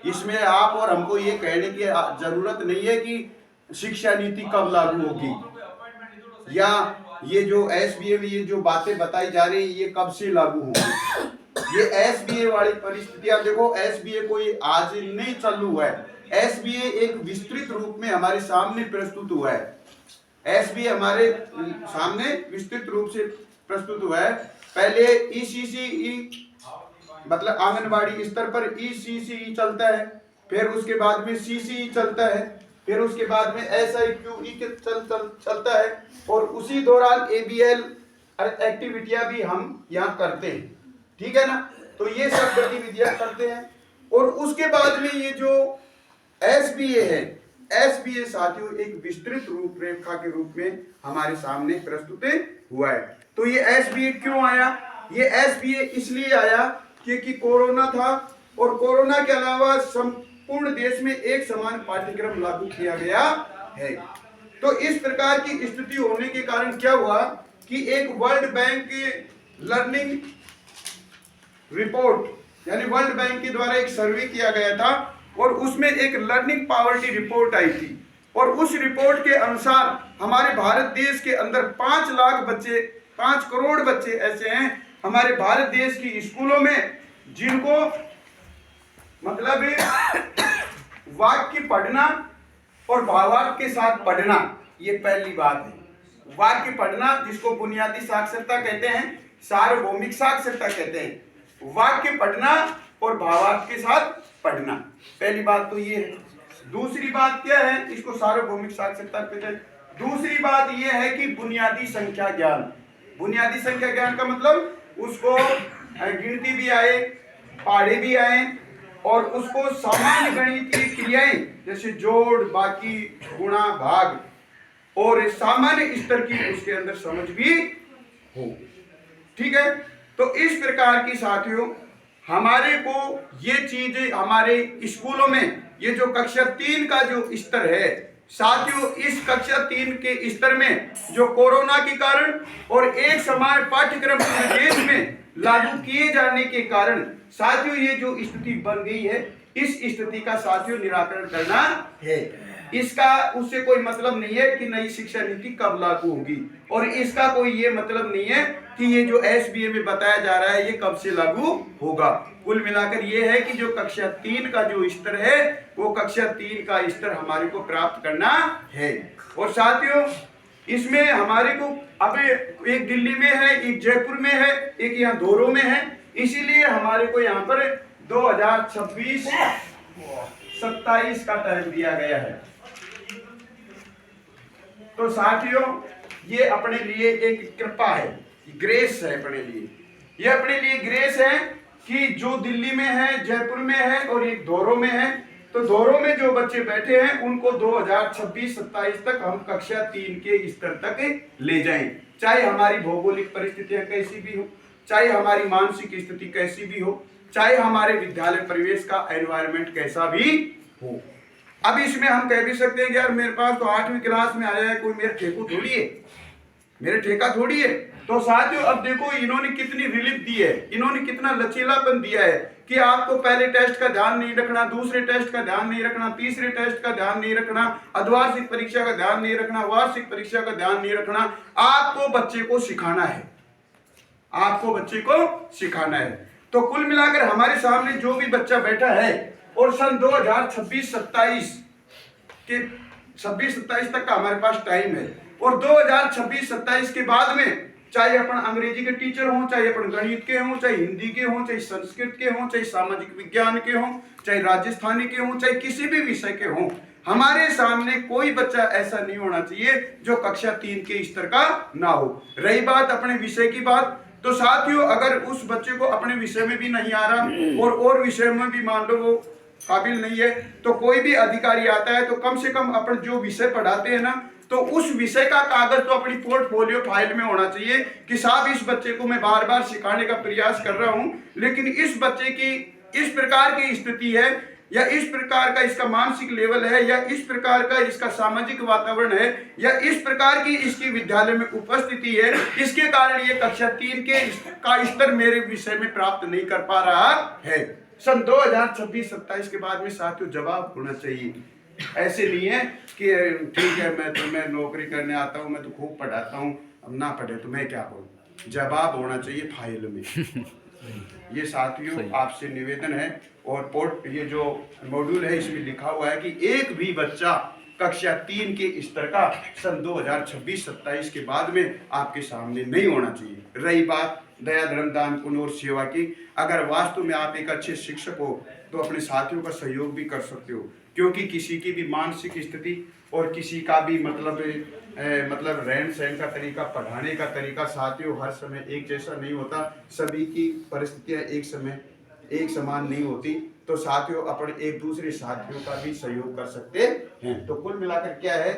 इसमें आप और हमको ये कहने की जरूरत नहीं है कि शिक्षा नीति कब लागू होगी, या ये जो एसबीए में ये जो बातें बताई जा रही है ये कब से लागू होगी। ये एसबीए वाली परिस्थितियां देखो, एसबीए कोई आज नहीं चालू हुआ है। एसबीए एक विस्तृत रूप में हमारे सामने प्रस्तुत हुआ है। एसबीए हमारे सामने विस्तृत रूप से प्रस्तुत हुआ है। पहले ईसीसीई मतलब आंगनबाड़ी स्तर पर ईसीसीई चलता है, फिर उसके बाद में सीसीई चलता है, फिर उसके बाद में एसआईक्यूई के चलता है, और उसी दौरान एबीएल एक्टिविटियां भी हम यहाँ करते हैं, ठीक है ना। तो ये सब गतिविधियां करते हैं, और उसके बाद में ये जो एसबीए है, एसबीए साथियों एक विस्तृत रूपरेखा के रूप में हमारे सामने प्रस्तुत हुआ है। तो ये एसबीए क्यों आया? ये एसबीए इसलिए आया क्योंकि कोरोना था, और कोरोना के अलावा संपूर्ण देश में एक समान पाठ्यक्रम लागू किया गया है। तो इस प्रकार की स्थिति होने के कारण क्या हुआ कि एक वर्ल्ड बैंक लर्निंग रिपोर्ट यानी वर्ल्ड बैंक के द्वारा एक सर्वे किया गया था, और उसमें एक लर्निंग पॉवर्टी रिपोर्ट आई थी, और उस रिपोर्ट के अनुसार हमारे भारत देश के अंदर 5 लाख बच्चे, 5 करोड़ बच्चे ऐसे हैं हमारे भारत देश की स्कूलों में जिनको मतलब वाक्य पढ़ना और भावार्थ के साथ पढ़ना, ये पहली बात है। वाक्य पढ़ना जिसको बुनियादी साक्षरता कहते हैं, सार्वभौमिक साक्षरता कहते हैं। वाक्य पढ़ना और भावार्थ के साथ पढ़ना, पहली बात तो ये है। दूसरी बात क्या है, इसको सार्वभौमिक साक्षरता कहते हैं। दूसरी बात ये है कि बुनियादी संख्या ज्ञान। बुनियादी संख्या ज्ञान का मतलब उसको गिनती भी आए, पहाड़े भी आए, और उसको सामान्य गणितीय क्रियाएं जैसे जोड़, बाकी, गुणा, भाग और सामान्य स्तर की उसके अंदर समझ भी हो, ठीक है। तो इस प्रकार की साथियों हमारे को ये चीजें हमारे स्कूलों में, ये जो कक्षा 3 का जो स्तर है साथियों, इस कक्षा 3 के स्तर में जो कोरोना के कारण और एक समान पाठ्यक्रम पूरे देश में लागू किए जाने के कारण साथियों ये जो स्थिति बन गई है, इस स्थिति का साथियों निराकरण करना है। इसका उससे कोई मतलब नहीं है कि नई शिक्षा नीति कब लागू होगी, और इसका कोई ये मतलब नहीं है कि ये जो एसबीए में बताया जा रहा है ये कब से लागू होगा। कुल मिलाकर ये है कि जो कक्षा 3 का जो स्तर है वो कक्षा 3 का स्तर हमारे को प्राप्त करना है। और साथियों इसमें हमारे को अब एक दिल्ली में है, एक जयपुर में है, एक यहाँ धोरो में है, इसीलिए हमारे को यहाँ पर 2026-27 का टाइम दिया गया है। तो साथियों ये अपने लिए एक कृपा है, ग्रेस है अपने लिए। ये अपने लिए ग्रेस है कि जो दिल्ली में है, जयपुर में है और एक धोरो में है, तो धोरो में जो बच्चे बैठे हैं उनको 2026-27 तक हम कक्षा 3 के स्तर तक ले जाएं, चाहे हमारी भौगोलिक परिस्थितियां कैसी भी हो, चाहे हमारी मानसिक स्थिति कैसी भी हो, चाहे हमारे विद्यालय परिवेश का एनवायरनमेंट कैसा भी हो। अब इसमें हम कह भी सकते हैं कि यार मेरे पास तो 8वीं क्लास में आया है, कोई मेरा ठेका थोड़ी है, मेरे ठेका थोड़ी है। तो साथियों अब देखो इन्होंने कितनी रिलीफ दी है, इन्होंने कितना लचीलापन दिया है कि आपको पहले टेस्ट का ध्यान नहीं रखना, दूसरे टेस्ट का ध्यान नहीं रखना, तीसरे टेस्ट का ध्यान नहीं रखना, अर्धवार्षिक परीक्षा का ध्यान नहीं रखना, वार्षिक परीक्षा का ध्यान नहीं रखना। आपको बच्चे को सिखाना है, आपको बच्चे को सिखाना है। तो कुल मिलाकर हमारे सामने जो भी बच्चा बैठा है और सन 2026-27 के 26-27 तक का हमारे पास टाइम है, और 2026-27 के बाद में चाहे अपन अंग्रेजी के टीचर हों, चाहे अपन गणित के हों, चाहे हिंदी के हों, चाहे संस्कृत के हों, चाहे सामाजिक विज्ञान के हों, चाहे राजस्थानी के हों, चाहे किसी भी विषय के हों, हमारे सामने कोई बच्चा ऐसा नहीं होना चाहिए जो कक्षा 3 के स्तर का ना हो। रही बात अपने विषय की बात, तो साथियों अगर उस बच्चे को अपने विषय में भी नहीं आ रहा और विषय में भी मान लो वो काबिल नहीं है, तो कोई भी अधिकारी आता है तो कम से कम अपन जो विषय पढ़ाते हैं ना, तो उस विषय का कागज तो अपनी पोर्टफोलियो फाइल में होना चाहिए कि साहब इस बच्चे को मैं बार बार सिखाने का प्रयास कर रहा हूं, लेकिन इस बच्चे की इस प्रकार की स्थिति है, या इस प्रकार का इसका मानसिक लेवल है, या इस प्रकार का इसका सामाजिक वातावरण है, या इस प्रकार की इसकी विद्यालय में उपस्थिति है, इसके कारण ये कक्षा 3 के का स्तर मेरे विषय में प्राप्त नहीं कर पा रहा है। सन 2026-27 के बाद में साथियों जवाब होना चाहिए। ऐसे नहीं है कि ठीक है मैं नौकरी करने आता हूँ, मैं तो खूब पढ़ाता हूँ, अब ना पढ़े तो मैं क्या करूँ। जवाब होना चाहिए फाइल में। ये साथियों आपसे निवेदन है। और पोर्ट ये जो मॉड्यूल है इसमें लिखा हुआ है कि एक भी बच्चा कक्षा 3 के स्तर का सन 2026-27 के बाद में आपके सामने नहीं होना चाहिए। रही बात दया धर्म दान पुण्य और सेवा की, अगर वास्तव में आप एक अच्छे शिक्षक हो तो अपने साथियों का सहयोग भी कर सकते हो, क्योंकि किसी की भी मानसिक स्थिति और किसी का भी मतलब रहन सहन का तरीका, पढ़ाने का तरीका साथियों हर समय एक जैसा नहीं होता। सभी की परिस्थितियां एक समान नहीं होती। तो साथियों अपन एक दूसरे साथियों का भी सहयोग कर सकते हैं। तो कुल मिलाकर क्या है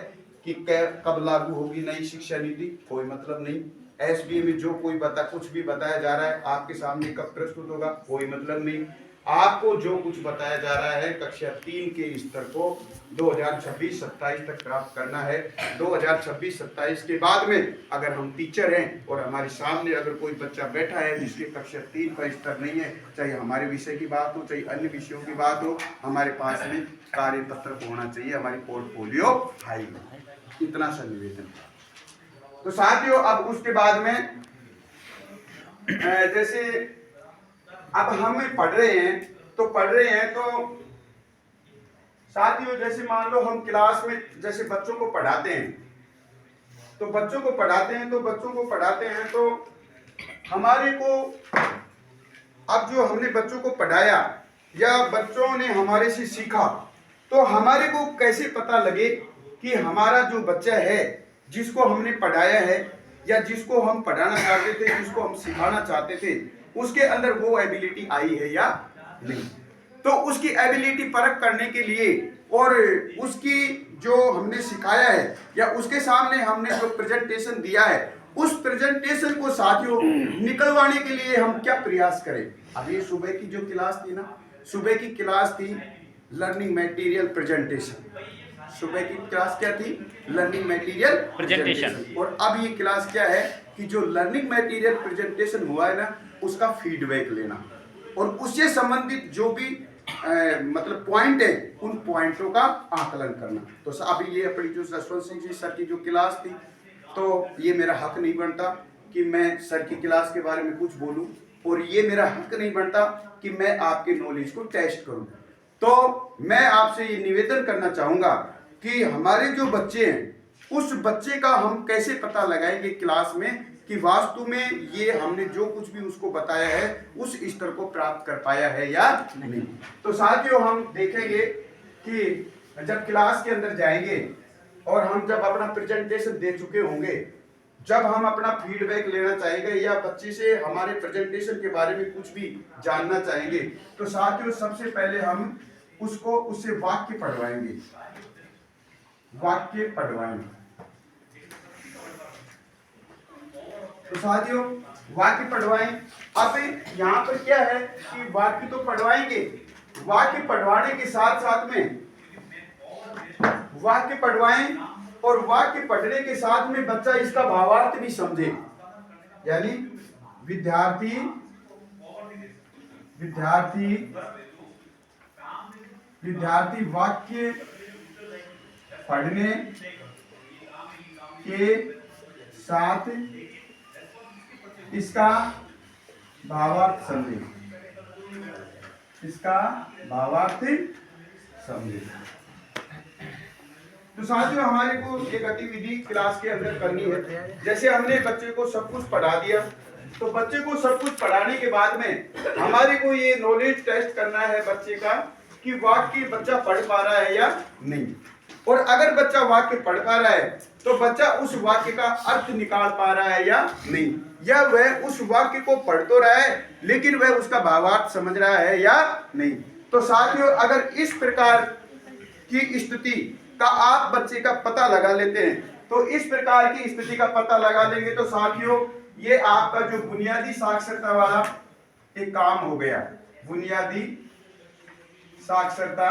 कि कब लागू होगी नई शिक्षा नीति, कोई मतलब नहीं। एसबीए में जो कोई कुछ भी बताया जा रहा है आपके सामने कब प्रस्तुत होगा, कोई मतलब नहीं। आपको जो कुछ बताया जा रहा है कक्षा 3 के स्तर को 2026-27 तक प्राप्त करना है। 2026-27 के बाद में अगर हम टीचर हैं और हमारे सामने अगर कोई बच्चा बैठा है जिसके कक्षा 3 का स्तर नहीं है, चाहे हमारे विषय की बात हो चाहे अन्य विषयों की बात हो, हमारे पास में कार्य पत्र होना चाहिए, हमारी पोर्टफोलियो फाइल में। इतना सा निवेदन। तो साथियों अब उसके बाद में जैसे अब हम पढ़ रहे हैं तो साथियों जैसे मान लो हम क्लास में जैसे बच्चों को पढ़ाते हैं तो हमारे को अब जो हमने बच्चों को पढ़ाया या बच्चों ने हमारे से सीखा, तो हमारे को कैसे पता लगे कि हमारा जो बच्चा है जिसको हमने पढ़ाया है या जिसको हम पढ़ाना चाहते थे, जिसको हम सिखाना चाहते थे, उसके अंदर वो एबिलिटी आई है या नहीं। तो उसकी एबिलिटी परख करने के लिए और उसकी जो हमने सिखाया है या उसके सामने हमने जो प्रेजेंटेशन दिया है, उस प्रेजेंटेशन को साथियों निकलवाने के लिए हम क्या प्रयास करें। अभी सुबह की जो क्लास थी ना, सुबह की क्लास थी लर्निंग मटेरियल प्रेजेंटेशन। सुबह की क्लास क्या थी? Learning material presentation. और अब ये क्लास क्या है कि जो लर्निंग मटेरियल प्रेजेंटेशन हुआ है ना, उसका फीडबैक लेना और उससे संबंधित जो भी मतलब पॉइंट है उन पॉइंटों का आकलन करना। तो अभी ये अपनी जो जसवंत सिंह जी सर की जो क्लास थी, तो ये मेरा हक नहीं बनता कि मैं सर की क्लास के बारे में कुछ बोलूं और ये मेरा हक नहीं बनता कि मैं आपके नॉलेज को टेस्ट करूं। तो मैं आपसे ये निवेदन करना चाहूंगा कि हमारे जो बच्चे हैं उस बच्चे का हम कैसे पता लगाएंगे क्लास में कि वास्तव में ये हमने जो कुछ भी उसको बताया है उस स्तर को प्राप्त कर पाया है या नहीं। तो साथियों हम देखेंगे कि जब क्लास के अंदर जाएंगे और हम जब अपना प्रेजेंटेशन दे चुके होंगे, जब हम अपना फीडबैक लेना चाहेंगे या बच्चे से हमारे प्रेजेंटेशन के बारे में कुछ भी जानना चाहेंगे, तो साथियों सबसे पहले हम उससे वाक्य पढ़वाएंगे। तो साथियों वाक्य पढ़वाएं। अब यहाँ पर क्या है कि वाक्य तो पढ़वाएंगे, वाक्य पढ़वाने के साथ साथ में वाक्य पढ़वाएं और वाक्य पढ़ने के साथ में बच्चा इसका भावार्थ भी समझे। यानी विद्यार्थी वाक्य पढ़ने के साथ इसका भावार्थ समझे। तो साथियों हमारे को एक गतिविधि क्लास के अंदर करनी है। जैसे हमने बच्चे को सब कुछ पढ़ा दिया, तो बच्चे को सब कुछ पढ़ाने के बाद में हमारे को ये नॉलेज टेस्ट करना है बच्चे का कि वाक्य बच्चा पढ़ पा रहा है या नहीं। और अगर बच्चा वाक्य पढ़ पा रहा है तो बच्चा उस वाक्य का अर्थ निकाल पा रहा है या नहीं, या वह उस वाक्य को पढ़ तो रहा है लेकिन वह उसका भावार्थ समझ रहा है या नहीं। तो साथियों अगर इस प्रकार की स्थिति का आप बच्चे का पता लगा लेते हैं, तो इस प्रकार की स्थिति का पता लगा लेंगे तो साथियों ये आपका जो बुनियादी साक्षरता वाला एक काम हो गया। बुनियादी साक्षरता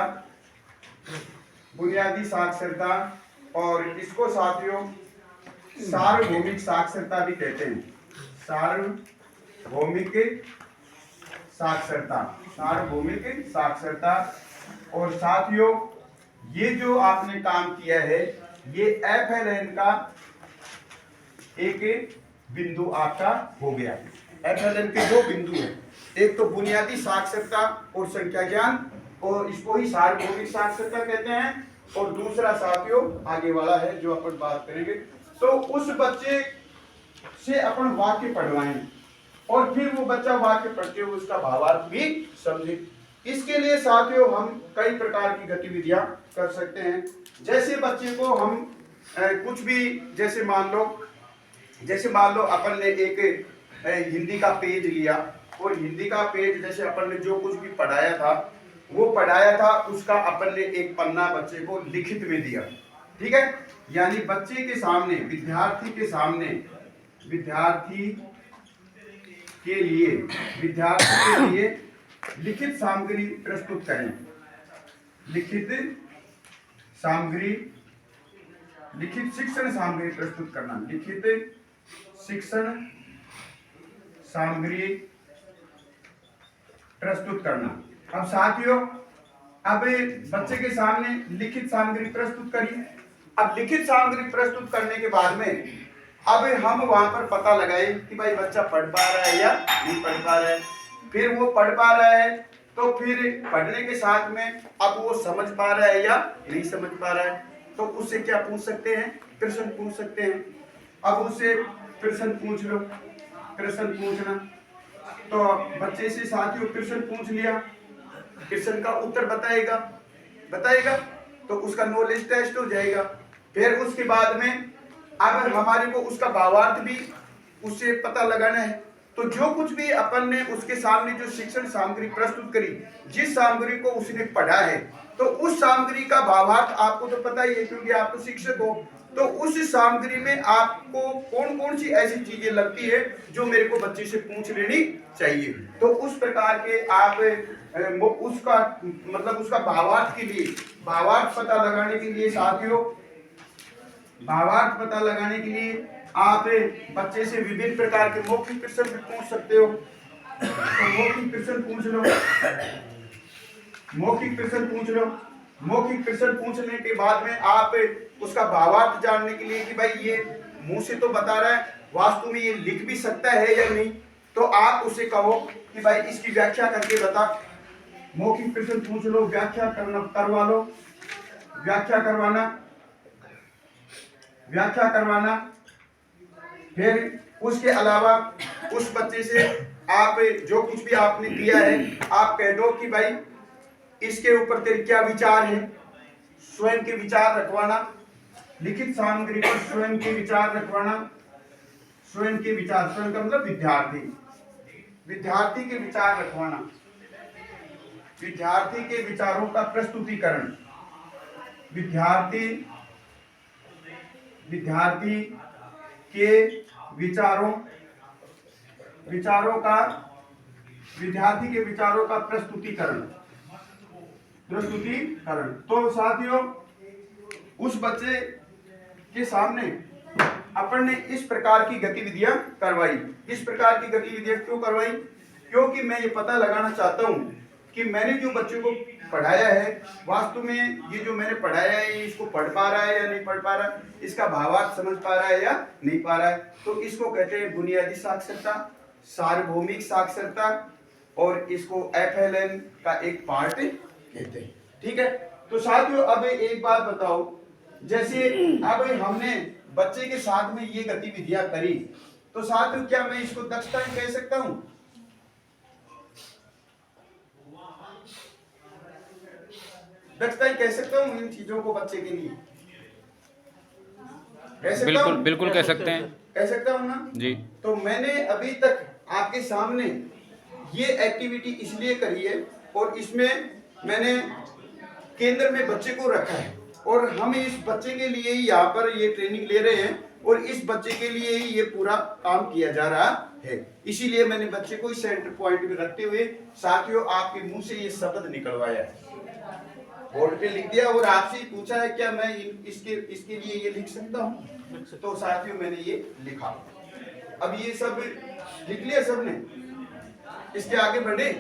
और इसको साथियों सार्वभौमिक साक्षरता भी कहते हैं। सार्वभौमिक साक्षरता, सार्वभौमिक साक्षरता। और साथियों ये जो आपने काम किया है ये FLN का एक बिंदु आपका हो गया। FLN के दो बिंदु हैं, एक तो बुनियादी साक्षरता और संख्या ज्ञान, और इसको ही सार्वभौमिक साक्षरता कहते हैं, और दूसरा साथियों आगे वाला है जो अपन बात करेंगे। तो उस बच्चे से अपन वाक्य पढ़वाएं और फिर वो बच्चा वाक्य पढ़ते हुए उसका भावार्थ भी समझे। इसके लिए साथियों हम कई प्रकार की गतिविधियां कर सकते हैं। जैसे बच्चे को हम कुछ भी, जैसे मान लो अपन ने एक हिंदी का पेज लिया, और हिंदी का पेज जैसे अपन ने जो कुछ भी पढ़ाया था उसका अपन ने एक पन्ना बच्चे को लिखित में दिया, ठीक है। यानी बच्चे के सामने, विद्यार्थी के लिए लिखित सामग्री प्रस्तुत करें। लिखित शिक्षण सामग्री प्रस्तुत करना, लिखित शिक्षण सामग्री प्रस्तुत करना। अब साथियों अब बच्चे के सामने लिखित सामग्री प्रस्तुत करिए। अब लिखित सामग्री प्रस्तुत करने के बाद में अब हम वहां पर पता लगाए कि भाई बच्चा पढ़ पा रहा है या नहीं पढ़ पा रहा है। फिर वो पढ़ पा रहा है तो फिर पढ़ने के साथ में अब वो समझ पा रहा है या नहीं समझ पा रहा है, तो उससे क्या पूछ सकते हैं, प्रश्न पूछ सकते हैं। अब उससे प्रश्न पूछ लो, प्रश्न पूछना, तो बच्चे से साथियों प्रश्न पूछ लिया, प्रश्न का उत्तर बताएगा तो उसका नॉलेज टेस्ट हो जाएगा। फिर उसके बाद में अगर हमारे को उसका भावार्थ भी उससे पता लगाना है, तो जो कुछ भी अपन ने उसके सामने जो शिक्षण सामग्री प्रस्तुत करी, जिस सामग्री को उसने पढ़ा है, तो उस सामग्री का भावार्थ आपको तो पता ही है क्योंकि आप तो शिक्षक हो। तो उस सामग्री में आपको कौन कौन सी ऐसी चीजें लगती है जो मेरे को बच्चे से पूछ लेनी चाहिए, तो उस प्रकार के आप उसका मतलब उसका भावार्थ के लिए, भावार्थ पता लगाने के लिए साथियों, भावार्थ पता लगाने के लिए आप बच्चे से विभिन्न प्रकार के मौखिक प्रश्न भी पूछ सकते हो। तो मौखिक प्रश्न पूछ लो, मौखिक प्रश्न पूछने के बाद में आप उसका भावार्थ जानने के लिए कि भाई ये मुंह से तो बता रहा है, वास्तव में ये लिख भी सकता है या नहीं, तो आप उसे कहो कि भाई इसकी व्याख्या करके बता। मौखिक प्रश्न पूछ लो, व्याख्या करवा लो, व्याख्या करवाना। फिर उसके अलावा उस बच्चे से आप जो कुछ भी आपने दिया है आप कह दो कि भाई इसके ऊपर तेरे क्या विचार है, स्वयं के विचार रखवाना। लिखित सामग्री पर स्वयं के विचार रखवाना, स्वयं का मतलब विद्यार्थी के विचार रखवाना, विद्यार्थी के विचारों का प्रस्तुतिकरण, विद्यार्थी के विचारों का प्रस्तुतिकरण। तो साथियों उस बच्चे के सामने अपन ने इस प्रकार की गतिविधियां करवाई। इस प्रकार की गतिविधियां क्यों करवाई? क्योंकि मैं ये पता लगाना चाहता हूं कि मैंने जो बच्चों को पढ़ाया है, वास्तव में ये जो मैंने पढ़ाया है इसको पढ़ पा रहा है या नहीं पढ़ पा रहा है, इसका भावार्थ समझ पा रहा है या नहीं पा रहा है। तो इसको कहते हैं बुनियादी साक्षरता, सार्वभौमिक साक्षरता, और इसको FLN का एक पार्ट कहते हैं, ठीक है। तो साथियों अब एक बात बताओ, जैसे अब हमने बच्चे के साथ में ये गतिविधियां करी, तो साथियों क्या मैं इसको दक्षता कह सकता हूं? दक्षता कह सकता हूं इन चीजों को बच्चे के लिए? बिल्कुल कह सकते हैं, कह सकता हूं ना जी। तो मैंने अभी तक आपके सामने ये एक्टिविटी इसलिए करी है, और इसमें मैंने केंद्र में बच्चे को रखा है, और हम इस बच्चे के लिए ही यहाँ पर ये ट्रेनिंग ले रहे हैं, और इस बच्चे के लिए ही ये पूरा काम किया जा रहा है। इसीलिए मैंने बच्चे को इस सेंटर पॉइंट में रखते हुए साथियों आपके मुंह से ये शब्द निकलवाया है, बोर्ड पे लिख दिया, और आपसे पूछा है क्या मैं इसके लिए ये लिख सकता हूँ, तो साथियों मैंने ये लिखा। अब ये सब लिख लिया सबने? इसके आगे बढ़े